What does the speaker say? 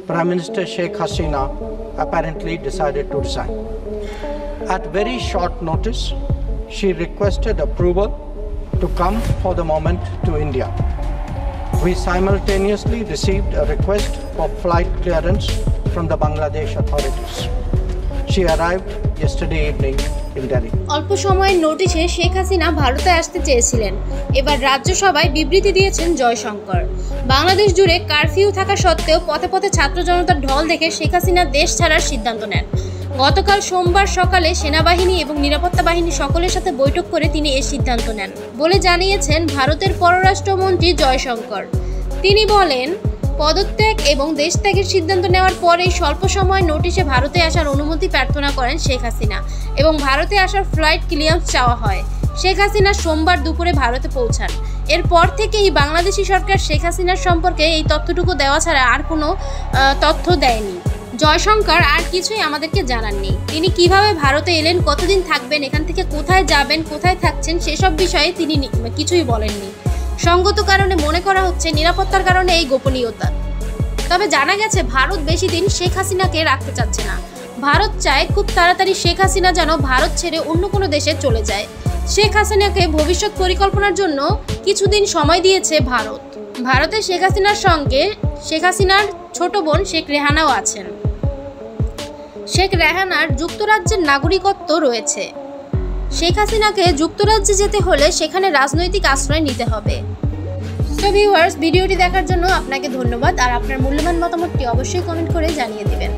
Prime Minister Sheikh Hasina apparently decided to resign. At very short notice, she requested approval to come for the moment to India. We simultaneously received a request for flight clearance from the Bangladesh authorities. She arrived yesterday evening in Delhi. অল্প সময়ের নোটিশে শেখ হাসিনা ভারতে আসতে চেয়েছিলেন। এবার রাজ্যসভায় বিবৃতি দিয়েছেন জয়শঙ্কর। বাংলাদেশ জুড়ে কারফিউ থাকা সত্ত্বেও পথে পথে ছাত্র জনতার ঢল দেখে শেখ হাসিনা দেশ ছাড়ার সিদ্ধান্ত নেন। গতকাল সোমবার সকালে সেনাবাহিনী এবং নিরাপত্তা বাহিনী সকলের সাথে বৈঠক করে তিনি এই সিদ্ধান্ত নেন বলে জানিয়েছেন ভারতের পররাষ্ট্রমন্ত্রী জয়শঙ্কর। তিনি বলেন, পদত্যাগ এবং দেশত্যাগের সিদ্ধান্ত নেওয়ার পরেই স্বল্প সময় নোটিশে ভারতে আসার অনুমতি প্রার্থনা করেন শেখ হাসিনা এবং ভারতে আসার ফ্লাইট ক্লিয়ারেন্স চাওয়া হয়। শেখ হাসিনা সোমবার দুপুরে ভারতে পৌঁছান। এরপর থেকেই বাংলাদেশি সরকার শেখ হাসিনার সম্পর্কে এই তথ্যটুকু দেওয়া ছাড়া আর কোনো তথ্য দেয়নি। জয়শঙ্কর আর কিছুই আমাদেরকে জানাননি। তিনি কিভাবে ভারতে এলেন, কতদিন থাকবেন, এখান থেকে কোথায় যাবেন, কোথায় থাকছেন, সেসব বিষয়ে তিনি কিছুই বলেননি। সঙ্গত কারণে মনে করা হচ্ছে নিরাপত্তার কারণে এই গোপনীয়তা। তবে জানা গেছে ভারত বেশি দিন শেখ হাসিনাকে রাখতে চাচ্ছে না। ভারত চায় খুব তাড়াতাড়ি শেখ হাসিনা যেন ভারত ছেড়ে অন্য কোনো দেশে চলে যায়। শেখ হাসিনাকে ভবিষ্যৎ পরিকল্পনার জন্য কিছুদিন সময় দিয়েছে ভারত। ভারতে শেখ হাসিনার সঙ্গে শেখ হাসিনার ছোট বোন শেখ রেহানাও আছেন। শেখ রেহানার যুক্তরাজ্যের নাগরিকত্ব রয়েছে। শেখ হাসিনাকে যুক্তরাজ্যে যেতে হলে সেখানে রাজনৈতিক আশ্রয় নিতে হবে। তো ভিউয়ার্স, ভিডিওটি দেখার জন্য আপনাকে ধন্যবাদ। আর আপনার মূল্যবান মতামতটি অবশ্যই কমেন্ট করে জানিয়ে দিবেন।